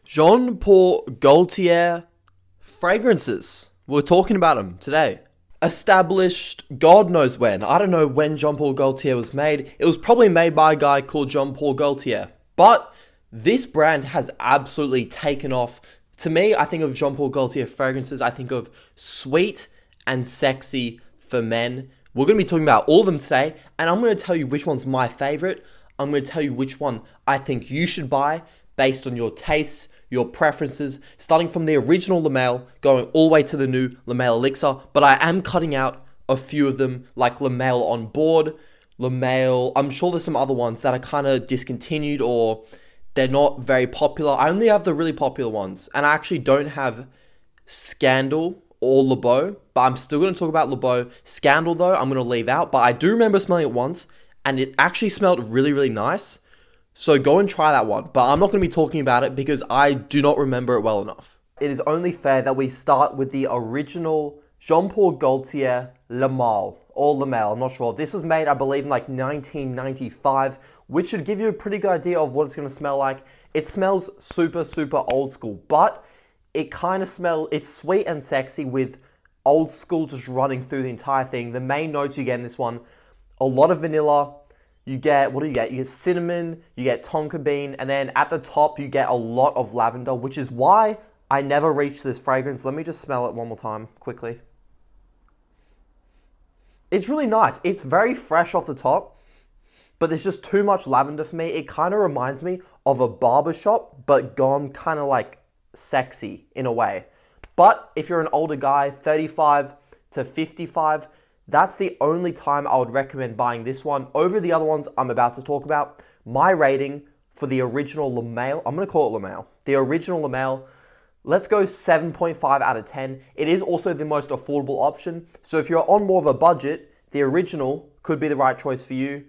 Jean Paul Gaultier fragrances. We're talking about them today. Established God knows when. I don't know when Jean Paul Gaultier was made. It was probably made by a guy called Jean Paul Gaultier. But this brand has absolutely taken off. To me, I think of Jean Paul Gaultier fragrances. I think of sweet and sexy for men. We're going to be talking about all of them today. And I'm going to tell you which one's my favorite. I'm going to tell you which one I think you should buy based on your tastes, your preferences, starting from the original Male, going all the way to the new Male Elixir, but I am cutting out a few of them, like Male On Board, Male, I'm sure there's some other ones that are kind of discontinued or they're not very popular. I only have the really popular ones, and I actually don't have Scandal or Beau, but I'm still going to talk about Beau. Scandal, though, I'm going to leave out, but I do remember smelling it once, and it actually smelled really, really nice. So go and try that one, but I'm not going to be talking about it because I do not remember it well enough. It is only fair that we start with the original Jean Paul Gaultier Male, or Male, I'm not sure. This was made, I believe, in like 1995, which should give you a pretty good idea of what it's going to smell like. It smells super, super old school, but it kind of smells, it's sweet and sexy with old school just running through the entire thing. The main notes you get in this one, a lot of vanilla. You get, what do you get? You get cinnamon, you get tonka bean, and then at the top you get a lot of lavender, which is why I never reached this fragrance. Let me just smell it one more time, quickly. It's really nice. It's very fresh off the top, but there's just too much lavender for me. It kind of reminds me of a barbershop, but gone kind of like sexy in a way. But if you're an older guy, 35 to 55, that's the only time I would recommend buying this one over the other ones I'm about to talk about. My rating for the original Male, I'm going to call it Male. The original Male, let's go 7.5 out of 10. It is also the most affordable option. So if you're on more of a budget, the original could be the right choice for you.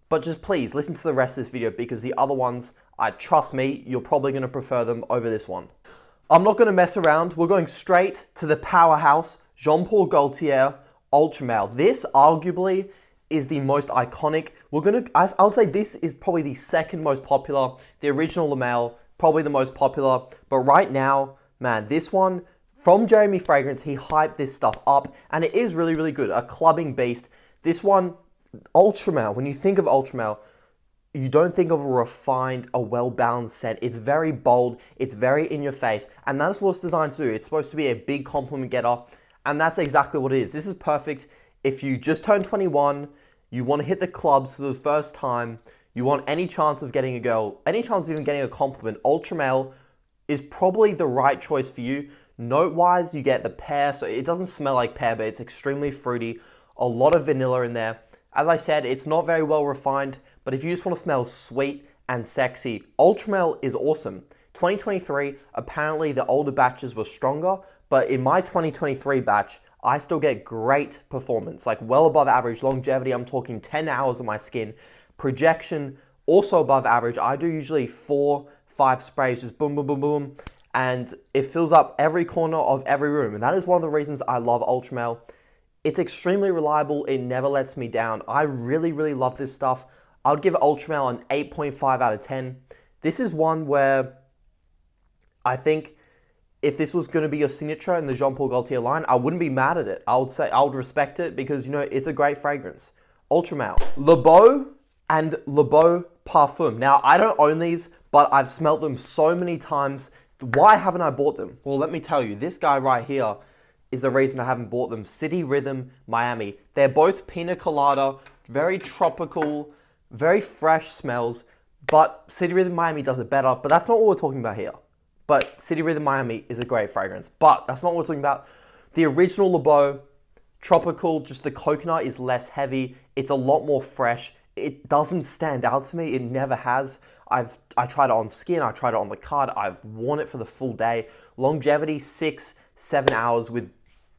But just please listen to the rest of this video because the other ones, trust me, you're probably going to prefer them over this one. I'm not going to mess around. We're going straight to the powerhouse, Jean Paul Gaultier Ultra Male. This arguably is the most iconic. I'll say this is probably the second most popular. The original Male, probably the most popular. But right now, man, this one from Jeremy Fragrance, he hyped this stuff up and it is really, really good. A clubbing beast. This one, Ultra Male, when you think of Ultra Male, you don't think of a refined, a well-balanced scent. It's very bold, it's very in your face, and that's what it's designed to do. It's supposed to be a big compliment getter. And that's exactly what it is. This is perfect if you just turned 21, you want to hit the clubs for the first time, you want any chance of getting a girl, any chance of even getting a compliment. Ultra Male is probably the right choice for you. Note-wise, you get the pear, so it doesn't smell like pear, but it's extremely fruity. A lot of vanilla in there. As I said, it's not very well refined, but if you just want to smell sweet and sexy, Ultra Male is awesome. 2023, apparently the older batches were stronger, but in my 2023 batch, I still get great performance, like well above average longevity. I'm talking 10 hours on my skin. Projection, also above average. I do usually 4, 5 sprays, just boom, boom, boom, boom. And it fills up every corner of every room. And that is one of the reasons I love Ultra Male. It's extremely reliable. It never lets me down. I really, really love this stuff. I would give Ultra Male an 8.5 out of 10. This is one where I think if this was going to be your signature in the Jean Paul Gaultier line, I wouldn't be mad at it. I would say I would respect it because, you know, it's a great fragrance. Ultra Male. Beau and Male Parfum. Now, I don't own these, but I've smelt them so many times. Why haven't I bought them? Well, let me tell you, this guy right here is the reason I haven't bought them. City Rhythm Miami. They're both pina colada, very tropical, very fresh smells, but City Rhythm Miami does it better, but that's not what we're talking about here. But City Rhythm Miami is a great fragrance. But that's not what we're talking about. The original Beau, tropical, just the coconut is less heavy. It's a lot more fresh. It doesn't stand out to me. It never has. I tried it on skin. I tried it on the card. I've worn it for the full day. Longevity, 6, 7 hours with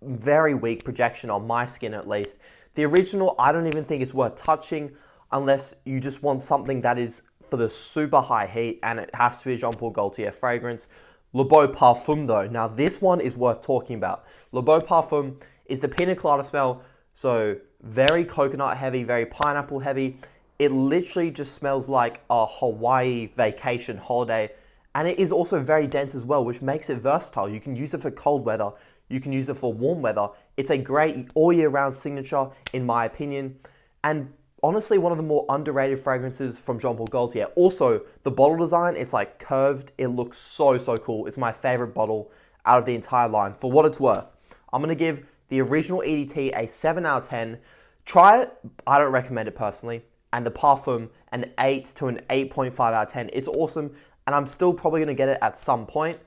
very weak projection on my skin at least. The original, I don't even think it's worth touching unless you just want something that is for the super high heat, and it has to be a Jean Paul Gaultier fragrance. Male Parfum though, now this one is worth talking about. Male Parfum is the pina colada smell, so very coconut heavy, very pineapple heavy. It literally just smells like a Hawaii vacation holiday, And it is also very dense as well, which makes it versatile. You can use it for cold weather. You can use it for warm weather. It's a great all year round signature, in my opinion. And honestly, one of the more underrated fragrances from Jean Paul Gaultier. Also, the bottle design, it's like curved. It looks so, so cool. It's my favorite bottle out of the entire line. For what it's worth, I'm going to give the original EDT a 7 out of 10. Try it. I don't recommend it personally. And the Parfum, an 8 to an 8.5 out of 10. It's awesome. And I'm still probably going to get it at some point.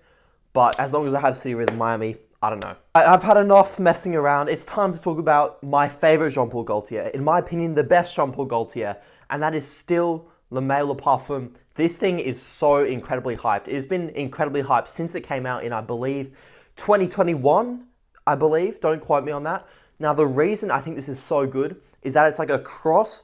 But as long as I have City Rhythm Miami, I don't know. I've had enough messing around. It's time to talk about my favorite Jean Paul Gaultier. In my opinion, the best Jean Paul Gaultier. And that is still Le Male Parfum. This thing is so incredibly hyped. It has been incredibly hyped since it came out in, I believe, 2021, I believe. Don't quote me on that. Now, the reason I think this is so good is that it's like a cross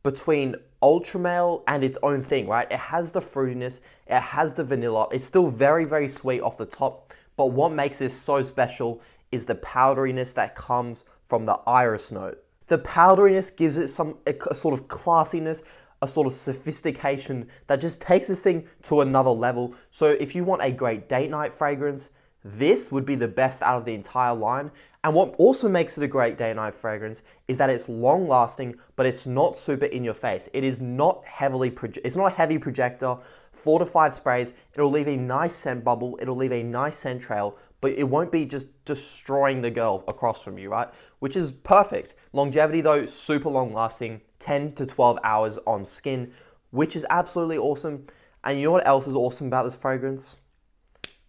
between Ultra Male and its own thing, right? It has the fruitiness, it has the vanilla. It's still very, very sweet off the top. But what makes this so special is the powderiness that comes from the iris note. The powderiness gives it a sort of classiness, a sort of sophistication that just takes this thing to another level. So if you want a great date night fragrance, this would be the best out of the entire line. And what also makes it a great day and night fragrance is that it's long lasting, but it's not super in your face. It is not it's not a heavy projector. 4 to 5 sprays, it'll leave a nice scent bubble, it'll leave a nice scent trail, but it won't be just destroying the girl across from you, right? Which is perfect. Longevity though, super long lasting, 10 to 12 hours on skin, which is absolutely awesome. And you know what else is awesome about this fragrance?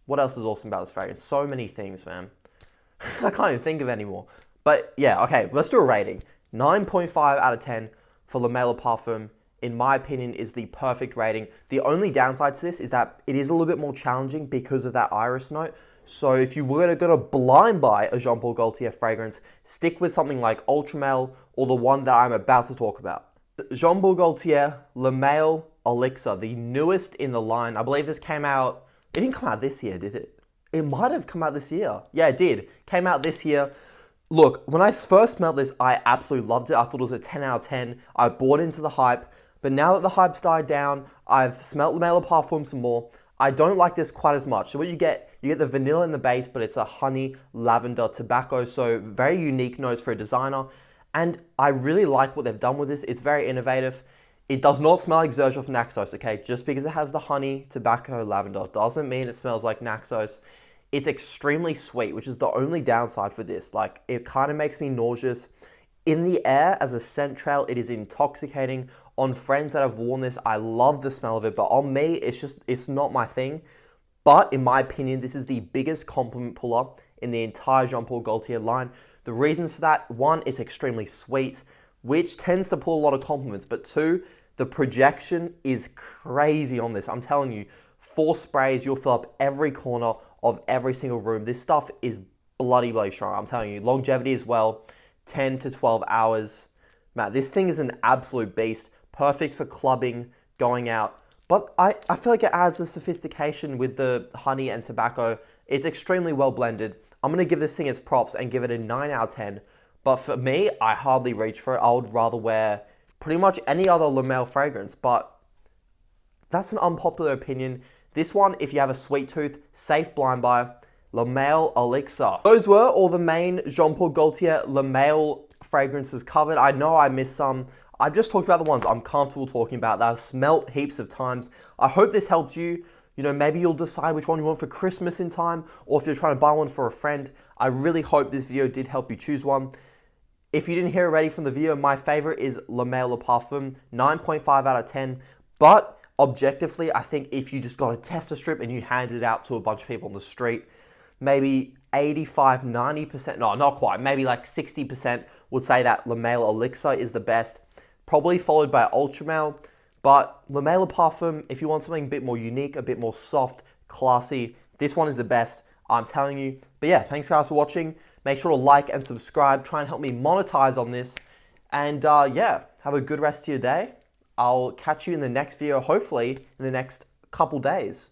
What else is awesome about this fragrance? So many things, man. I can't even think of any more. But yeah, okay, let's do a rating. 9.5 out of 10 for Le Male Parfum, in my opinion, is the perfect rating. The only downside to this is that it is a little bit more challenging because of that iris note. So if you were going to blind buy a Jean Paul Gaultier fragrance, stick with something like Ultra Male or the one that I'm about to talk about. Jean Paul Gaultier Le Male Elixir, the newest in the line. I believe this came out, it didn't come out this year, did it? It might have come out this year. Yeah, it did. Came out this year. Look, when I first smelled this, I absolutely loved it. I thought it was a 10 out of 10. I bought into the hype. But now that the hype's died down, I've smelled Le Male Parfum some more. I don't like this quite as much. So what you get the vanilla in the base, but it's a honey, lavender, tobacco. So very unique notes for a designer. And I really like what they've done with this. It's very innovative. It does not smell like Xerjoff Naxos, okay? Just because it has the honey, tobacco, lavender doesn't mean it smells like Naxos. It's extremely sweet, which is the only downside for this. Like, it kind of makes me nauseous. In the air, as a scent trail, it is intoxicating. On friends that have worn this, I love the smell of it, but on me, it's not my thing. But in my opinion, this is the biggest compliment puller in the entire Jean Paul Gaultier line. The reasons for that, one, it's extremely sweet, which tends to pull a lot of compliments, but two, the projection is crazy on this. I'm telling you, 4 sprays, you'll fill up every corner of every single room. This stuff is bloody strong. I'm telling you, longevity as well, 10 to 12 hours. Man, this thing is an absolute beast. Perfect for clubbing, going out. But I feel like it adds a sophistication with the honey and tobacco. It's extremely well blended. I'm going to give this thing its props and give it a 9 out of 10. But for me, I hardly reach for it. I would rather wear pretty much any other Le Male fragrance. But that's an unpopular opinion. This one, if you have a sweet tooth, safe blind buy, Le Male Elixir. Those were all the main Jean Paul Gaultier Le Male fragrances covered. I know I missed some. I've just talked about the ones I'm comfortable talking about that I've smelt heaps of times. I hope this helped you. You know, maybe you'll decide which one you want for Christmas in time, or if you're trying to buy one for a friend. I really hope this video did help you choose one. If you didn't hear already from the video, my favorite is Le Male Parfum, 9.5 out of 10. But objectively, I think if you just got a tester strip and you handed it out to a bunch of people on the street, maybe 85, 90%, no, not quite, maybe like 60% would say that Le Male Elixir is the best, probably followed by Ultra Male. But Le Male Parfum, if you want something a bit more unique, a bit more soft, classy, this one is the best, I'm telling you. But yeah, thanks guys for watching. Make sure to like and subscribe, try and help me monetize on this. And yeah, have a good rest of your day. I'll catch you in the next video, hopefully in the next couple days.